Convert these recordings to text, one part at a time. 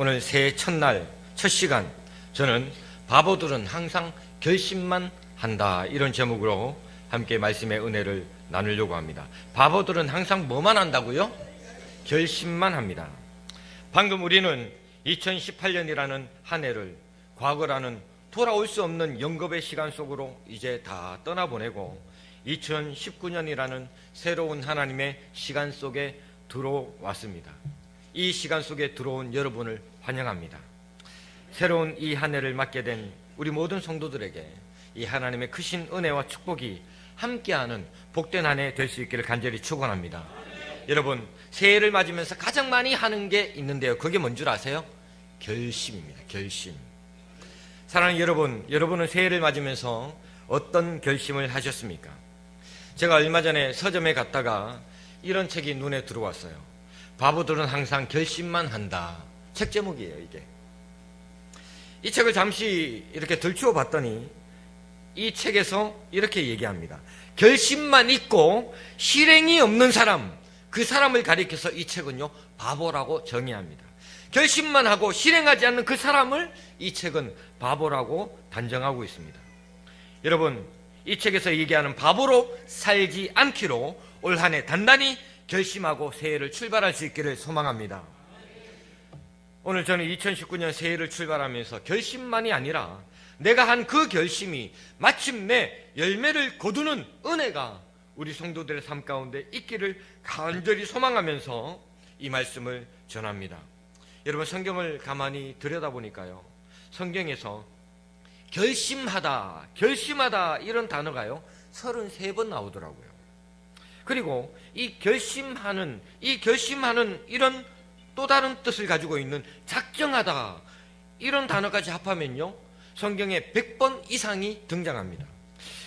오늘 새해 첫날 첫 시간, 저는 바보들은 항상 결심만 한다, 이런 제목으로 함께 말씀의 은혜를 나누려고 합니다. 바보들은 항상 뭐만 한다고요? 결심만 합니다. 방금 우리는 2018년이라는 한 해를 과거라는 돌아올 수 없는 영겁의 시간 속으로 이제 다 떠나보내고 2019년이라는 새로운 하나님의 시간 속에 들어왔습니다. 이 시간 속에 들어온 여러분을 환영합니다. 새로운 이 한 해를 맞게 된 우리 모든 성도들에게 이 하나님의 크신 은혜와 축복이 함께하는 복된 한 해 될 수 있기를 간절히 축원합니다. 여러분, 새해를 맞으면서 가장 많이 하는 게 있는데요. 그게 뭔 줄 아세요? 결심입니다. 결심. 사랑하는 여러분, 여러분은 새해를 맞으면서 어떤 결심을 하셨습니까? 제가 얼마 전에 서점에 갔다가 이런 책이 눈에 들어왔어요. 바보들은 항상 결심만 한다. 책 제목이에요, 이게. 이 책을 잠시 이렇게 들추어 봤더니 이 책에서 이렇게 얘기합니다. 결심만 있고 실행이 없는 사람, 그 사람을 가리켜서 이 책은요, 바보라고 정의합니다. 결심만 하고 실행하지 않는 그 사람을 이 책은 바보라고 단정하고 있습니다. 여러분, 이 책에서 얘기하는 바보로 살지 않기로 올 한 해 단단히 결심하고 새해를 출발할 수 있기를 소망합니다. 오늘 저는 2019년 새해를 출발하면서 결심만이 아니라 내가 한 그 결심이 마침내 열매를 거두는 은혜가 우리 성도들의 삶 가운데 있기를 간절히 소망하면서 이 말씀을 전합니다. 여러분, 성경을 가만히 들여다보니까요, 성경에서 결심하다, 결심하다 이런 단어가요 33번 나오더라고요. 그리고 이 결심하는 이런 또 다른 뜻을 가지고 있는 작정하다, 이런 단어까지 합하면요 성경에 100번 이상이 등장합니다.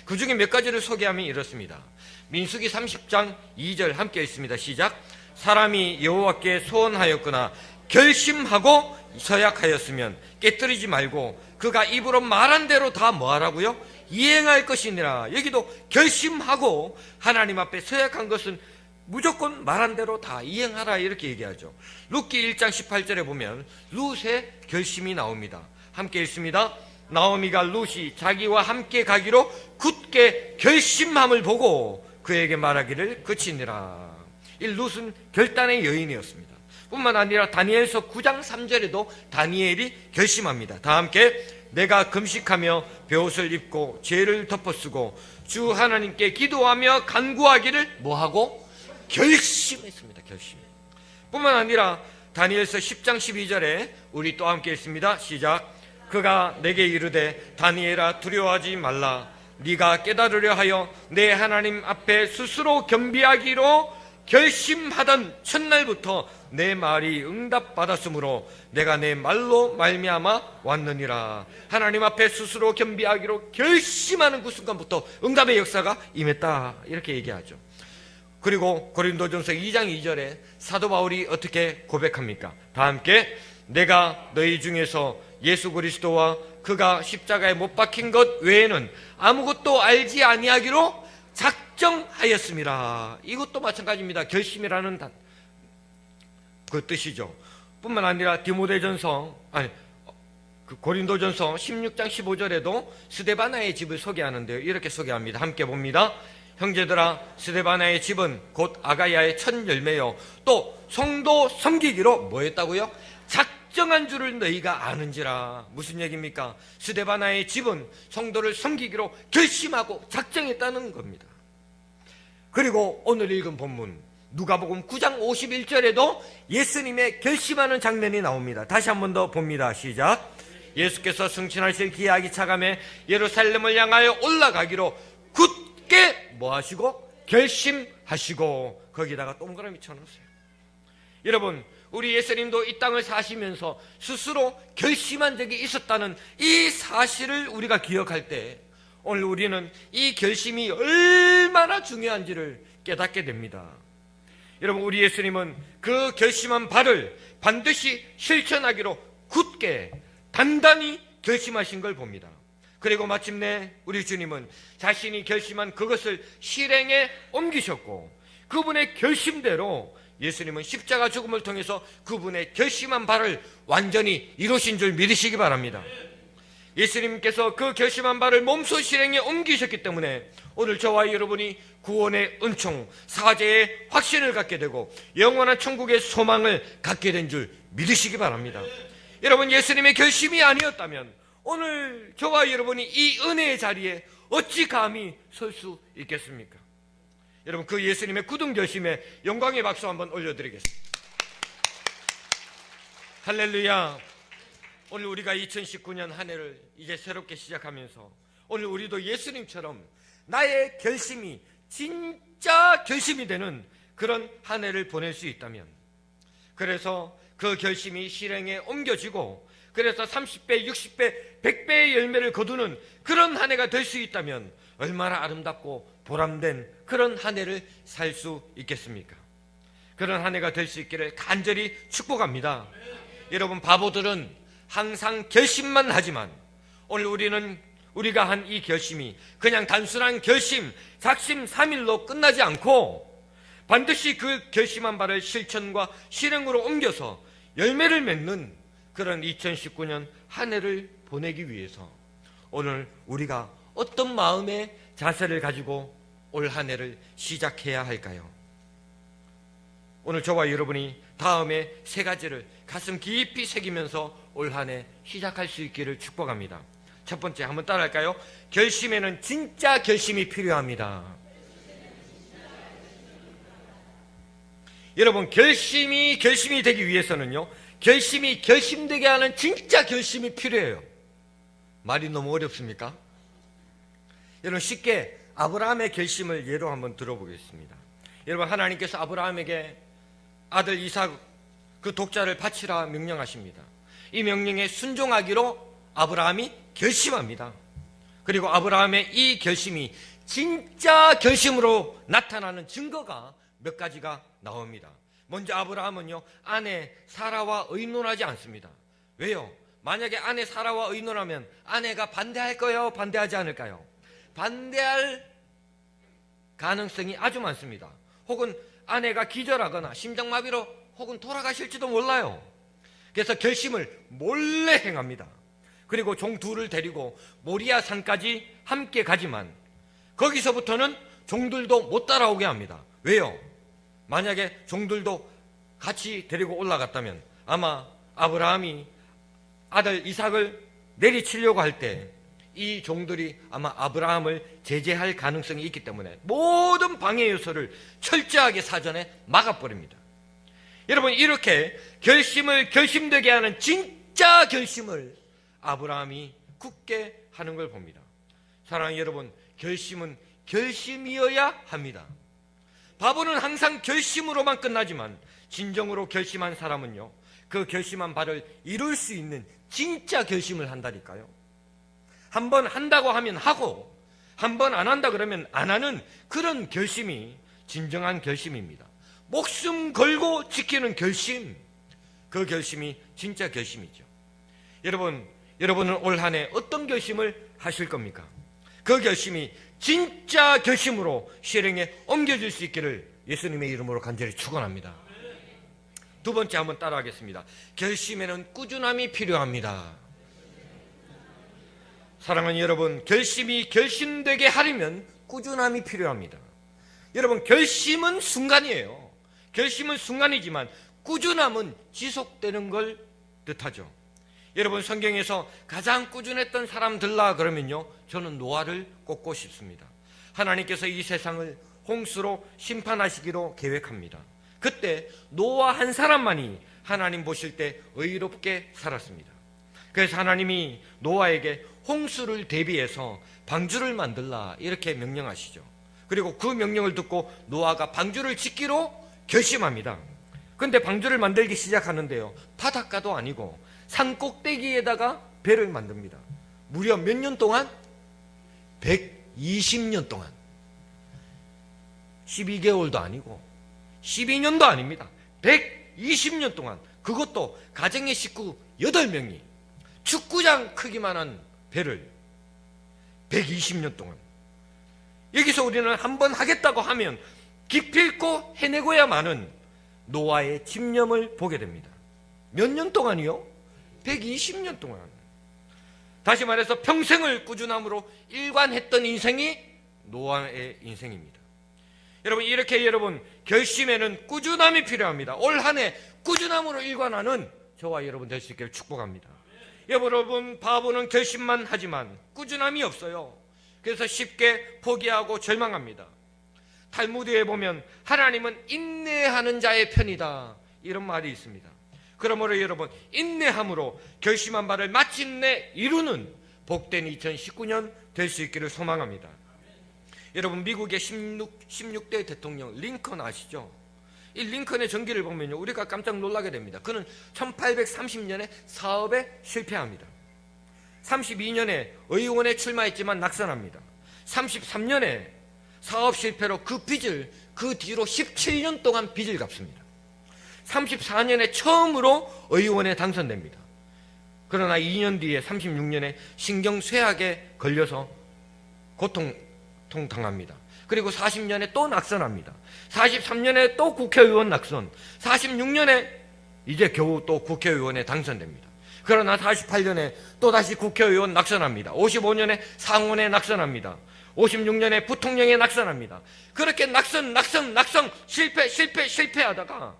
그 중에 몇 가지를 소개하면 이렇습니다. 민수기 30장 2절 함께 읽습니다. 시작. 사람이 여호와께 소원하였거나 결심하고 서약하였으면 깨뜨리지 말고 그가 입으로 말한 대로 다 뭐하라고요? 이행할 것이니라. 여기도 결심하고 하나님 앞에 서약한 것은 무조건 말한 대로 다 이행하라, 이렇게 얘기하죠. 룻기 1장 18절에 보면 룻의 결심이 나옵니다. 함께 읽습니다. 나오미가 룻이 자기와 함께 가기로 굳게 결심함을 보고 그에게 말하기를 그치니라. 이 룻은 결단의 여인이었습니다. 뿐만 아니라 다니엘서 9장 3절에도 다니엘이 결심합니다. 다 함께, 내가 금식하며 벼옷을 입고 죄를 덮어쓰고 주 하나님께 기도하며 간구하기를 뭐하고? 결심했습니다. 결심. 뿐만 아니라 다니엘서 10장 12절에 우리 또 함께 읽습니다. 시작. 그가 내게 이르되 다니엘아 두려워하지 말라. 네가 깨달으려 하여 내 하나님 앞에 스스로 겸비하기로 결심하던 첫날부터 내 말이 응답받았으므로 내가 내 말로 말미암아 왔느니라. 하나님 앞에 스스로 겸비하기로 결심하는 그 순간부터 응답의 역사가 임했다, 이렇게 얘기하죠. 그리고 고린도전서 2장 2절에 사도 바울이 어떻게 고백합니까? 다 함께, 내가 너희 중에서 예수 그리스도와 그가 십자가에 못 박힌 것 외에는 아무것도 알지 아니하기로 작정하였습니다. 이것도 마찬가지입니다. 결심이라는 그 뜻이죠. 뿐만 아니라 고린도전서 16장 15절에도 스데바나의 집을 소개하는데요, 이렇게 소개합니다. 함께 봅니다. 형제들아, 스데바나의 집은 곧 아가야의 첫 열매요 또 성도 섬기기로 뭐 했다고요? 작정한 줄을 너희가 아는지라. 무슨 얘기입니까? 스데바나의 집은 성도를 섬기기로 결심하고 작정했다는 겁니다. 그리고 오늘 읽은 본문 누가복음 9장 51절에도 예수님의 결심하는 장면이 나옵니다. 다시 한 번 더 봅니다. 시작. 예수께서 승천하실 기약이 차감해 예루살렘을 향하여 올라가기로 굳게 뭐 하시고? 결심하시고. 거기다가 동그라미 쳐놓으세요. 여러분, 우리 예수님도 이 땅을 사시면서 스스로 결심한 적이 있었다는 이 사실을 우리가 기억할 때 오늘 우리는 이 결심이 얼마나 중요한지를 깨닫게 됩니다. 여러분, 우리 예수님은 그 결심한 바를 반드시 실천하기로 굳게 단단히 결심하신 걸 봅니다. 그리고 마침내 우리 주님은 자신이 결심한 그것을 실행에 옮기셨고 그분의 결심대로 예수님은 십자가 죽음을 통해서 그분의 결심한 바를 완전히 이루신 줄 믿으시기 바랍니다. 예수님께서 그 결심한 바를 몸소 실행에 옮기셨기 때문에 오늘 저와 여러분이 구원의 은총, 사죄의 확신을 갖게 되고 영원한 천국의 소망을 갖게 된 줄 믿으시기 바랍니다. 여러분, 예수님의 결심이 아니었다면 오늘 저와 여러분이 이 은혜의 자리에 어찌 감히 설 수 있겠습니까? 여러분, 그 예수님의 굳은 결심에 영광의 박수 한번 올려드리겠습니다. 할렐루야. 오늘 우리가 2019년 한 해를 이제 새롭게 시작하면서 오늘 우리도 예수님처럼 나의 결심이 진짜 결심이 되는 그런 한 해를 보낼 수 있다면, 그래서 그 결심이 실행에 옮겨지고 그래서 30배, 60배, 100배의 열매를 거두는 그런 한 해가 될 수 있다면 얼마나 아름답고 보람된 그런 한 해를 살 수 있겠습니까? 그런 한 해가 될 수 있기를 간절히 축복합니다. 여러분, 바보들은 항상 결심만 하지만 오늘 우리가 한 이 결심이 그냥 단순한 결심, 작심삼일로 끝나지 않고 반드시 그 결심한 바를 실천과 실행으로 옮겨서 열매를 맺는 그런 2019년 한 해를 보내기 위해서 오늘 우리가 어떤 마음의 자세를 가지고 올 한 해를 시작해야 할까요? 오늘 저와 여러분이 다음에 세 가지를 가슴 깊이 새기면서 올 한 해 시작할 수 있기를 축복합니다. 첫 번째, 한번 따라할까요? 결심에는 진짜 결심이 필요합니다. 여러분, 결심이 되기 위해서는요, 결심이 결심되게 하는 진짜 결심이 필요해요. 말이 너무 어렵습니까? 여러분, 쉽게 아브라함의 결심을 예로 한번 들어보겠습니다. 여러분, 하나님께서 아브라함에게 아들 이삭 그 독자를 바치라 명령하십니다. 이 명령에 순종하기로 아브라함이 결심합니다. 그리고 아브라함의 이 결심이 진짜 결심으로 나타나는 증거가 몇 가지가 나옵니다. 먼저 아브라함은요, 아내 사라와 의논하지 않습니다. 왜요? 만약에 아내 사라와 의논하면 아내가 반대할까요? 반대하지 않을까요? 반대할 가능성이 아주 많습니다. 혹은 아내가 기절하거나 심장마비로 혹은 돌아가실지도 몰라요. 그래서 결심을 몰래 행합니다. 그리고 종 둘을 데리고 모리아 산까지 함께 가지만 거기서부터는 종들도 못 따라오게 합니다. 왜요? 만약에 종들도 같이 데리고 올라갔다면 아마 아브라함이 아들 이삭을 내리치려고 할 때 이 종들이 아마 아브라함을 제재할 가능성이 있기 때문에 모든 방해 요소를 철저하게 사전에 막아버립니다. 여러분, 이렇게 결심되게 하는 진짜 결심을 아브라함이 굳게 하는 걸 봅니다. 사랑하는 여러분, 결심은 결심이어야 합니다. 바보는 항상 결심으로만 끝나지만 진정으로 결심한 사람은요, 그 결심한 바를 이룰 수 있는 진짜 결심을 한다니까요. 한번 한다고 하면 하고 한번 안 한다 그러면 안 하는 그런 결심이 진정한 결심입니다. 목숨 걸고 지키는 결심, 그 결심이 진짜 결심이죠. 여러분은 올 한 해 어떤 결심을 하실 겁니까? 그 결심이 진짜 결심으로 실행에 옮겨질 수 있기를 예수님의 이름으로 간절히 축원합니다. 두 번째, 한번 따라하겠습니다. 결심에는 꾸준함이 필요합니다. 사랑하는 여러분, 결심이 결심되게 하려면 꾸준함이 필요합니다. 여러분, 결심은 순간이에요. 결심은 순간이지만 꾸준함은 지속되는 걸 뜻하죠. 여러분, 성경에서 가장 꾸준했던 사람들라 그러면요, 저는 노아를 꼽고 싶습니다. 하나님께서 이 세상을 홍수로 심판하시기로 계획합니다. 그때 노아 한 사람만이 하나님 보실 때 의롭게 살았습니다. 그래서 하나님이 노아에게 홍수를 대비해서 방주를 만들라 이렇게 명령하시죠. 그리고 그 명령을 듣고 노아가 방주를 짓기로 결심합니다. 그런데 방주를 만들기 시작하는데요, 바닷가도 아니고 산 꼭대기에다가 배를 만듭니다. 무려 몇 년 동안? 120년 동안. 12개월도 아니고 12년도 아닙니다. 120년 동안, 그것도 가정의 식구 8명이 축구장 크기만한 배를 120년 동안. 여기서 우리는 한번 하겠다고 하면 기필코 해내고야만은 노아의 집념을 보게 됩니다. 몇 년 동안이요? 120년 동안. 다시 말해서 평생을 꾸준함으로 일관했던 인생이 노아의 인생입니다. 여러분, 이렇게 여러분 결심에는 꾸준함이 필요합니다. 올 한 해 꾸준함으로 일관하는 저와 여러분 될 수 있기를 축복합니다. 여러분, 바보는 결심만 하지만 꾸준함이 없어요. 그래서 쉽게 포기하고 절망합니다. 탈무드에 보면 하나님은 인내하는 자의 편이다, 이런 말이 있습니다. 그러므로 여러분, 인내함으로 결심한 바를 마침내 이루는 복된 2019년 될 수 있기를 소망합니다. 여러분, 미국의 16대 대통령 링컨 아시죠? 이 링컨의 전기를 보면요, 우리가 깜짝 놀라게 됩니다. 그는 1830년에 사업에 실패합니다. 32년에 의원에 출마했지만 낙선합니다. 33년에 사업 실패로 그 빚을 그 뒤로 17년 동안 빚을 갚습니다. 34년에 처음으로 의원에 당선됩니다. 그러나 2년 뒤에 36년에 신경쇠약에 걸려서 고통당합니다. 그리고 40년에 또 낙선합니다. 43년에 또 국회의원 낙선, 46년에 이제 겨우 또 국회의원에 당선됩니다. 그러나 48년에 또다시 국회의원 낙선합니다. 55년에 상원에 낙선합니다. 56년에 부통령에 낙선합니다. 그렇게 낙선 실패하다가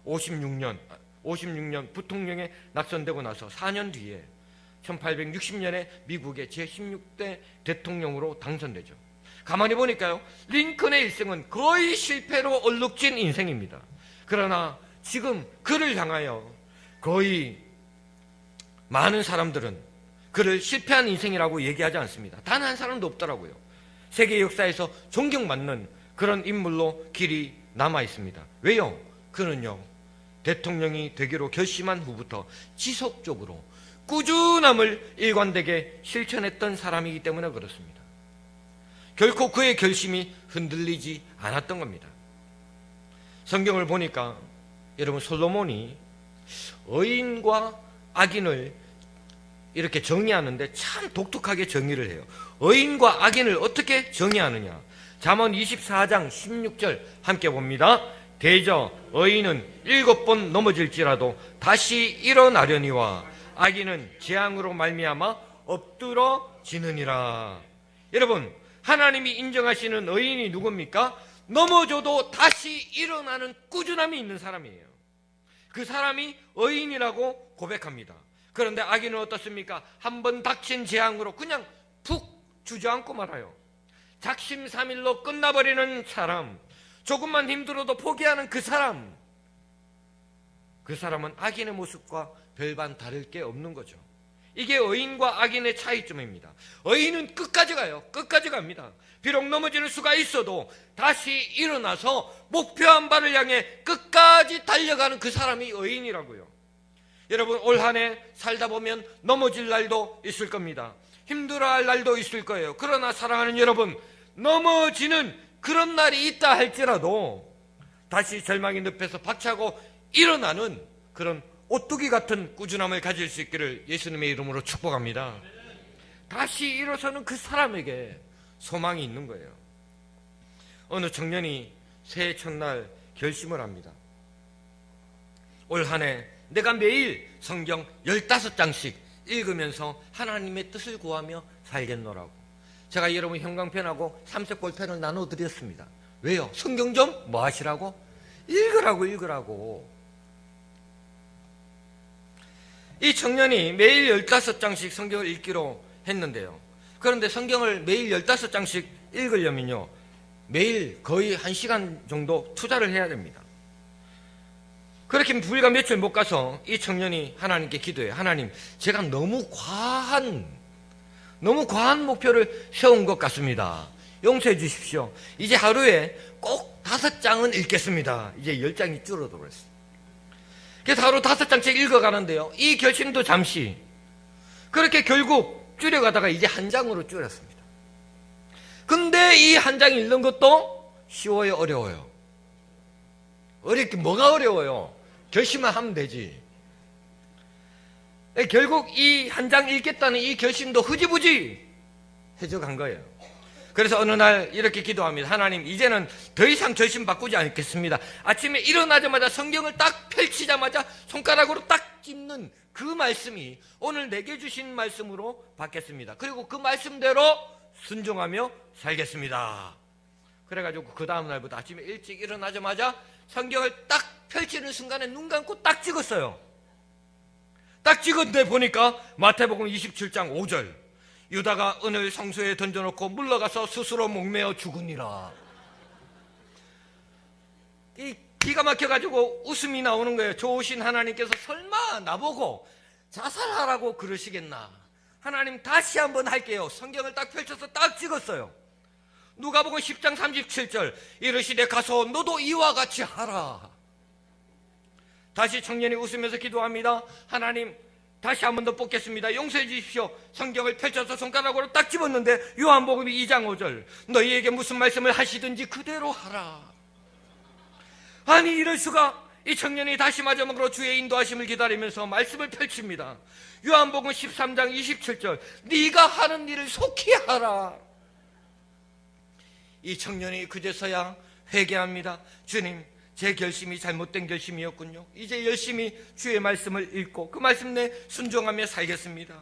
56년 부통령에 낙선되고 나서 4년 뒤에 1860년에 미국의 제16대 대통령으로 당선되죠. 가만히 보니까요, 링컨의 일생은 거의 실패로 얼룩진 인생입니다. 그러나 지금 그를 향하여 거의 많은 사람들은 그를 실패한 인생이라고 얘기하지 않습니다. 단 한 사람도 없더라고요. 세계 역사에서 존경받는 그런 인물로 길이 남아 있습니다. 왜요? 그는요, 대통령이 되기로 결심한 후부터 지속적으로 꾸준함을 일관되게 실천했던 사람이기 때문에 그렇습니다. 결코 그의 결심이 흔들리지 않았던 겁니다. 성경을 보니까 여러분, 솔로몬이 의인과 악인을 이렇게 정의하는데 참 독특하게 정의를 해요. 의인과 악인을 어떻게 정의하느냐? 잠언 24장 16절 함께 봅니다. 대저 의인은 7번 넘어질지라도 다시 일어나려니와 악인은 재앙으로 말미암아 엎드러지느니라. 여러분, 하나님이 인정하시는 의인이 누굽니까? 넘어져도 다시 일어나는 꾸준함이 있는 사람이에요. 그 사람이 의인이라고 고백합니다. 그런데 악인은 어떻습니까? 한번 닥친 재앙으로 그냥 푹 주저앉고 말아요. 작심삼일로 끝나버리는 사람, 조금만 힘들어도 포기하는 그 사람은 악인의 모습과 별반 다를 게 없는 거죠. 이게 의인과 악인의 차이점입니다. 의인은 끝까지 가요. 끝까지 갑니다. 비록 넘어질 수가 있어도 다시 일어나서 목표한 바를 향해 끝까지 달려가는 그 사람이 의인이라고요. 여러분, 올 한 해 살다 보면 넘어질 날도 있을 겁니다. 힘들어할 날도 있을 거예요. 그러나 사랑하는 여러분, 넘어지는 그런 날이 있다 할지라도 다시 절망의 늪에서 박차고 일어나는 그런 오뚜기 같은 꾸준함을 가질 수 있기를 예수님의 이름으로 축복합니다. 다시 일어서는 그 사람에게 소망이 있는 거예요. 어느 청년이 새해 첫날 결심을 합니다. 올 한 해 내가 매일 성경 15장씩 읽으면서 하나님의 뜻을 구하며 살겠노라고. 제가 여러분 형광펜하고 삼색 볼펜을 나눠드렸습니다. 왜요? 성경 좀 뭐 하시라고? 읽으라고. 이 청년이 매일 15장씩 성경을 읽기로 했는데요. 그런데 성경을 매일 15장씩 읽으려면요, 매일 거의 1시간 정도 투자를 해야 됩니다. 그렇게 불과 며칠 못 가서 이 청년이 하나님께 기도해요. 하나님, 제가 너무 과한 목표를 세운 것 같습니다. 용서해 주십시오. 이제 하루에 꼭 5장은 읽겠습니다. 이제 10장이 줄어들었어요. 그래서 하루 5장씩 읽어가는데요, 이 결심도 잠시, 그렇게 결국 줄여가다가 이제 1장으로 줄였습니다. 근데 이 1장 읽는 것도 쉬워요, 어려워요? 어렵게 뭐가 어려워요? 결심만 하면 되지. 결국 이 1장 읽겠다는 이 결심도 흐지부지 해져간 거예요. 그래서 어느 날 이렇게 기도합니다. 하나님, 이제는 더 이상 결심 바꾸지 않겠습니다. 아침에 일어나자마자 성경을 딱 펼치자마자 손가락으로 딱 찝는 그 말씀이 오늘 내게 주신 말씀으로 받겠습니다. 그리고 그 말씀대로 순종하며 살겠습니다. 그래가지고 그 다음 날부터 아침에 일찍 일어나자마자 성경을 딱 펼치는 순간에 눈 감고 딱 찍었어요. 딱 찍었는데 보니까 마태복음 27장 5절, 유다가 은을 성소에 던져놓고 물러가서 스스로 목매어 죽으니라. 이 기가 막혀가지고 웃음이 나오는 거예요. 좋으신 하나님께서 설마 나보고 자살하라고 그러시겠나. 하나님, 다시 한번 할게요. 성경을 딱 펼쳐서 딱 찍었어요. 누가복음 10장 37절, 이르시되 가서 너도 이와 같이 하라. 다시 청년이 웃으면서 기도합니다. 하나님, 다시 한 번 더 뽑겠습니다. 용서해 주십시오. 성경을 펼쳐서 손가락으로 딱 집었는데 요한복음 2장 5절, 너희에게 무슨 말씀을 하시든지 그대로 하라. 아니, 이럴 수가. 이 청년이 다시 마지막으로 주의 인도하심을 기다리면서 말씀을 펼칩니다. 요한복음 13장 27절, 네가 하는 일을 속히 하라. 이 청년이 그제서야 회개합니다. 주님, 제 결심이 잘못된 결심이었군요. 이제 열심히 주의 말씀을 읽고 그 말씀 내 순종하며 살겠습니다.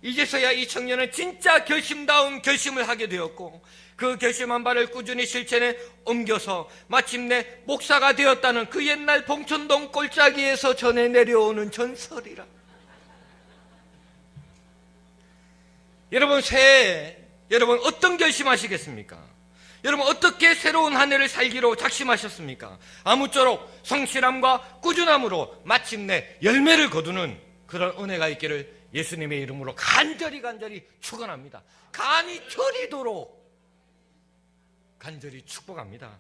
이제서야 이 청년은 진짜 결심다운 결심을 하게 되었고, 그 결심한 바를 꾸준히 실천에 옮겨서 마침내 목사가 되었다는 그 옛날 봉천동 골짜기에서 전해 내려오는 전설이라. 여러분, 새해 여러분 어떤 결심하시겠습니까? 여러분, 어떻게 새로운 한 해를 살기로 작심하셨습니까? 아무쪼록 성실함과 꾸준함으로 마침내 열매를 거두는 그런 은혜가 있기를 예수님의 이름으로 간절히 축원합니다. 간이 저리도록 간절히 축복합니다.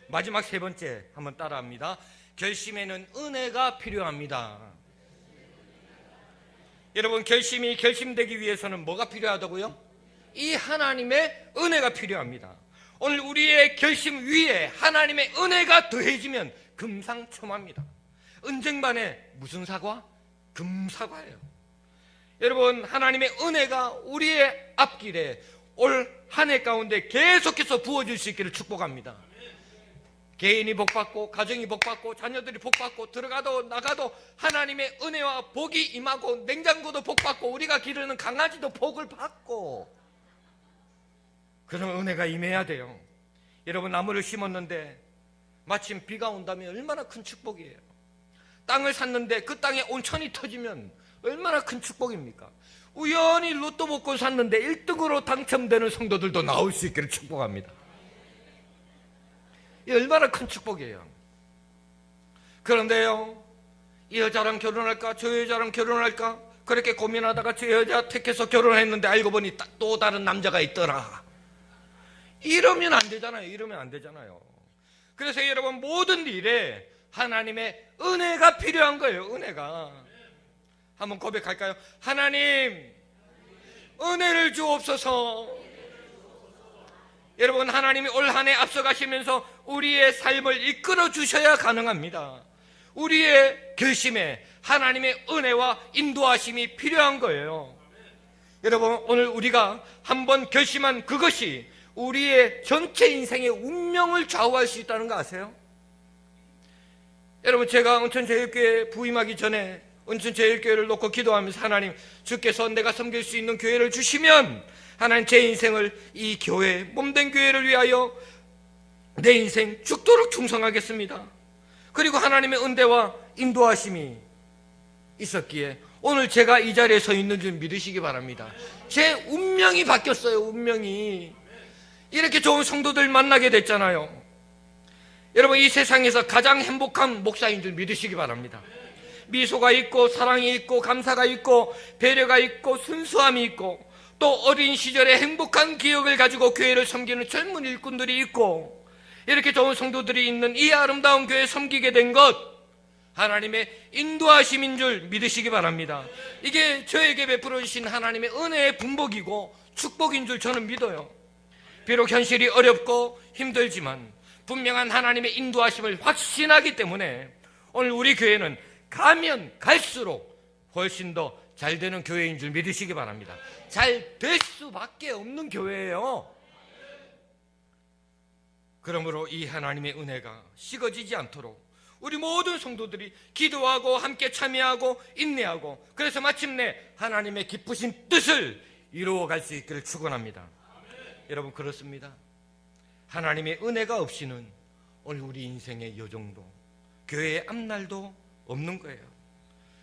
마지막 세 번째 한번 따라합니다. 결심에는 은혜가 필요합니다. 여러분, 결심이 결심되기 위해서는 뭐가 필요하다고요? 이 하나님의 은혜가 필요합니다. 오늘 우리의 결심 위에 하나님의 은혜가 더해지면 금상첨화입니다. 은쟁반에 무슨 사과? 금사과예요. 여러분, 하나님의 은혜가 우리의 앞길에 올 한 해 가운데 계속해서 부어질 수 있기를 축복합니다. 개인이 복받고, 가정이 복받고, 자녀들이 복받고, 들어가도 나가도 하나님의 은혜와 복이 임하고, 냉장고도 복받고, 우리가 기르는 강아지도 복을 받고, 그런 은혜가 임해야 돼요. 여러분, 나무를 심었는데 마침 비가 온다면 얼마나 큰 축복이에요. 땅을 샀는데 그 땅에 온천이 터지면 얼마나 큰 축복입니까? 우연히 로또 복권 샀는데 1등으로 당첨되는 성도들도 나올 수 있기를 축복합니다. 이 얼마나 큰 축복이에요. 그런데요, 이 여자랑 결혼할까, 저 여자랑 결혼할까, 그렇게 고민하다가 저 여자 택해서 결혼했는데 알고 보니 또 다른 남자가 있더라. 이러면 안 되잖아요. 이러면 안 되잖아요. 그래서 여러분, 모든 일에 하나님의 은혜가 필요한 거예요. 은혜가. 한번 고백할까요? 하나님, 은혜를 주옵소서. 여러분, 하나님이 올 한 해 앞서가시면서 우리의 삶을 이끌어 주셔야 가능합니다. 우리의 결심에 하나님의 은혜와 인도하심이 필요한 거예요. 여러분, 오늘 우리가 한번 결심한 그것이 우리의 전체 인생의 운명을 좌우할 수 있다는 거 아세요? 여러분, 제가 은천제일교회 부임하기 전에 은천제일교회를 놓고 기도하면서, 하나님, 주께서 내가 섬길 수 있는 교회를 주시면 하나님, 제 인생을 이 교회, 몸된 교회를 위하여 내 인생 죽도록 충성하겠습니다. 그리고 하나님의 은혜와 인도하심이 있었기에 오늘 제가 이 자리에 서 있는 줄 믿으시기 바랍니다. 제 운명이 바뀌었어요. 운명이. 이렇게 좋은 성도들 만나게 됐잖아요. 여러분, 이 세상에서 가장 행복한 목사인 줄 믿으시기 바랍니다. 미소가 있고, 사랑이 있고, 감사가 있고, 배려가 있고, 순수함이 있고, 또 어린 시절의 행복한 기억을 가지고 교회를 섬기는 젊은 일꾼들이 있고, 이렇게 좋은 성도들이 있는 이 아름다운 교회 섬기게 된 것, 하나님의 인도하심인 줄 믿으시기 바랍니다. 이게 저에게 베풀어 주신 하나님의 은혜의 분복이고 축복인 줄 저는 믿어요. 비록 현실이 어렵고 힘들지만 분명한 하나님의 인도하심을 확신하기 때문에 오늘 우리 교회는 가면 갈수록 훨씬 더 잘 되는 교회인 줄 믿으시기 바랍니다. 잘 될 수밖에 없는 교회예요. 그러므로 이 하나님의 은혜가 식어지지 않도록 우리 모든 성도들이 기도하고 함께 참여하고 인내하고, 그래서 마침내 하나님의 기쁘신 뜻을 이루어갈 수 있기를 축원합니다. 여러분, 그렇습니다. 하나님의 은혜가 없이는 오늘 우리 인생의 여정도, 교회의 앞날도 없는 거예요.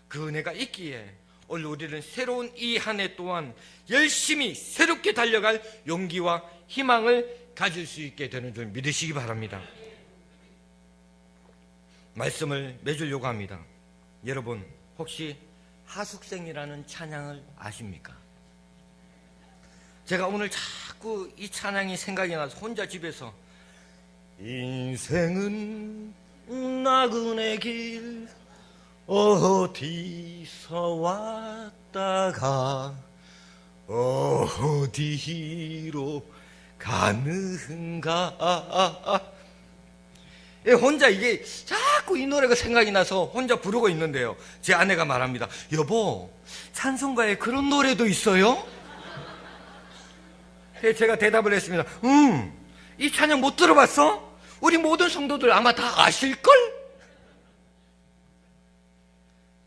그 은혜가 있기에 오늘 우리는 새로운 이 한 해 또한 열심히 새롭게 달려갈 용기와 희망을 가질 수 있게 되는 줄 믿으시기 바랍니다. 말씀을 맺으려고 합니다. 여러분, 혹시 하숙생이라는 찬양을 아십니까? 제가 오늘 자꾸 이 찬양이 생각이 나서 혼자 집에서 인생은 나그네 길 어디서 왔다가 어디로 가는가. 혼자 이게 자꾸 이 노래가 생각이 나서 혼자 부르고 있는데요, 제 아내가 말합니다. 여보, 찬송가에 그런 노래도 있어요? 제가 대답을 했습니다. 이 찬양 못 들어봤어? 우리 모든 성도들 아마 다 아실걸?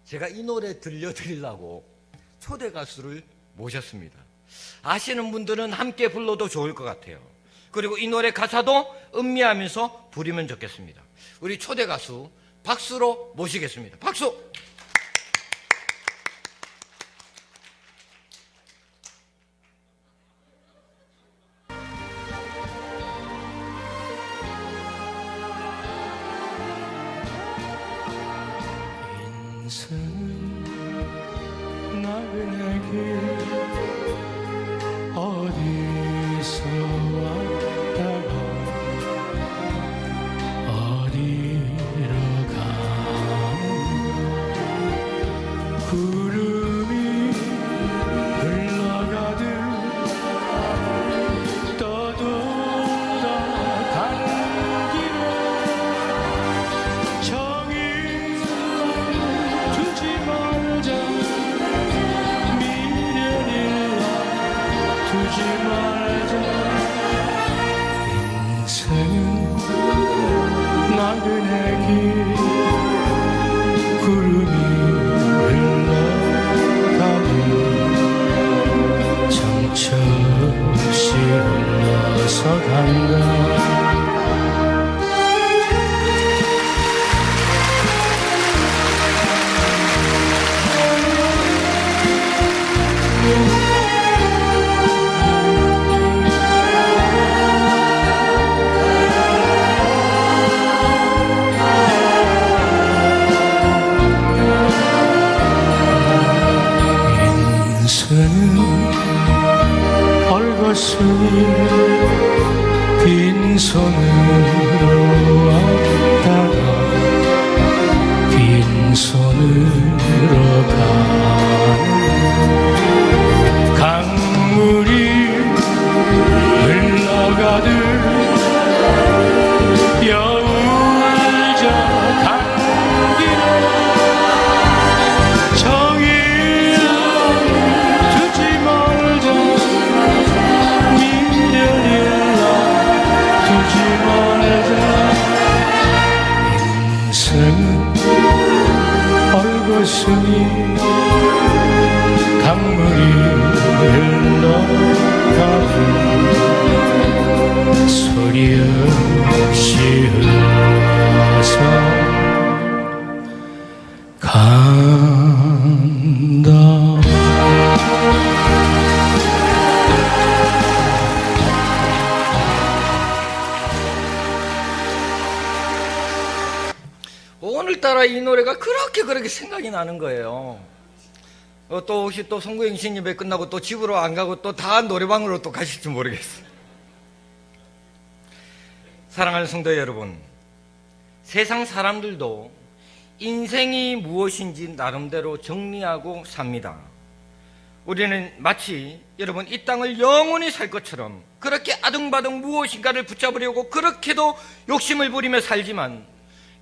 제가 이 노래 들려드리려고 초대 가수를 모셨습니다. 아시는 분들은 함께 불러도 좋을 것 같아요. 그리고 이 노래 가사도 음미하면서 부르면 좋겠습니다. 우리 초대 가수 박수로 모시겠습니다. 박수! 인생은 나그네 길 어디서 왔다가 어디로 가는가. 구름이 흘러가듯 떠돌아가는 길에 정이 두지 말자. 미련일라 두지 말자. 인생은 나그네 길 구름이 흘러가는 정처없이 흘러서 간다. 인생은 헐벗으니 빈손으로 왔다가 빈손으로 가는 강물이 흘러가듯 여울져 간 길에 정이 두지 말자. 미련일라 두지 말자. 인생은 헐벗으니 강물이 흘러가는 소리 없이 흘러서 간다. 오늘따라 이 노래가 그렇게 생각이 나는 거예요. 또 혹시 또 송구영신 예배 끝나고 또 집으로 안 가고 또 다 노래방으로 또 가실지 모르겠어요. 사랑하는 성도 여러분, 세상 사람들도 인생이 무엇인지 나름대로 정리하고 삽니다. 우리는 마치 여러분 이 땅을 영원히 살 것처럼 그렇게 아등바등 무엇인가를 붙잡으려고 그렇게도 욕심을 부리며 살지만,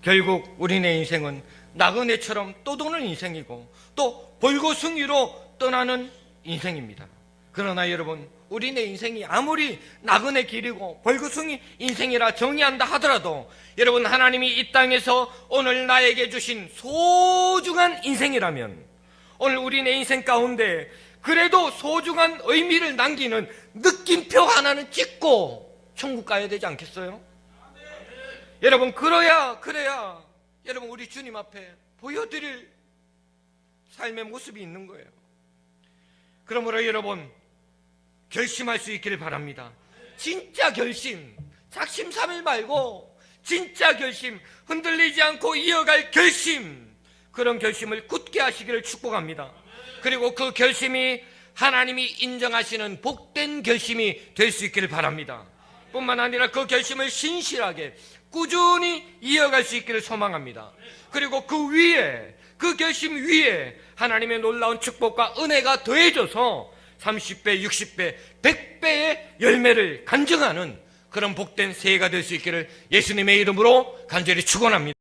결국 우리네 인생은 나그네처럼 떠도는 인생이고 또 벌거숭이로 떠나는 인생입니다. 그러나 여러분, 우리네 인생이 아무리 나그네 길이고 벌거숭이 인생이라 정의한다 하더라도 여러분, 하나님이 이 땅에서 오늘 나에게 주신 소중한 인생이라면 오늘 우리네 인생 가운데 그래도 소중한 의미를 남기는 느낌표 하나는 찍고 천국 가야 되지 않겠어요? 여러분, 그래야 여러분 우리 주님 앞에 보여드릴 삶의 모습이 있는 거예요. 그러므로 여러분, 결심할 수 있기를 바랍니다. 진짜 결심, 작심삼일 말고 진짜 결심, 흔들리지 않고 이어갈 결심, 그런 결심을 굳게 하시기를 축복합니다. 그리고 그 결심이 하나님이 인정하시는 복된 결심이 될 수 있기를 바랍니다. 뿐만 아니라 그 결심을 신실하게 꾸준히 이어갈 수 있기를 소망합니다. 그리고 그 결심 위에 하나님의 놀라운 축복과 은혜가 더해져서 30배, 60배, 100배의 열매를 간증하는 그런 복된 새해가 될 수 있기를 예수님의 이름으로 간절히 축원합니다.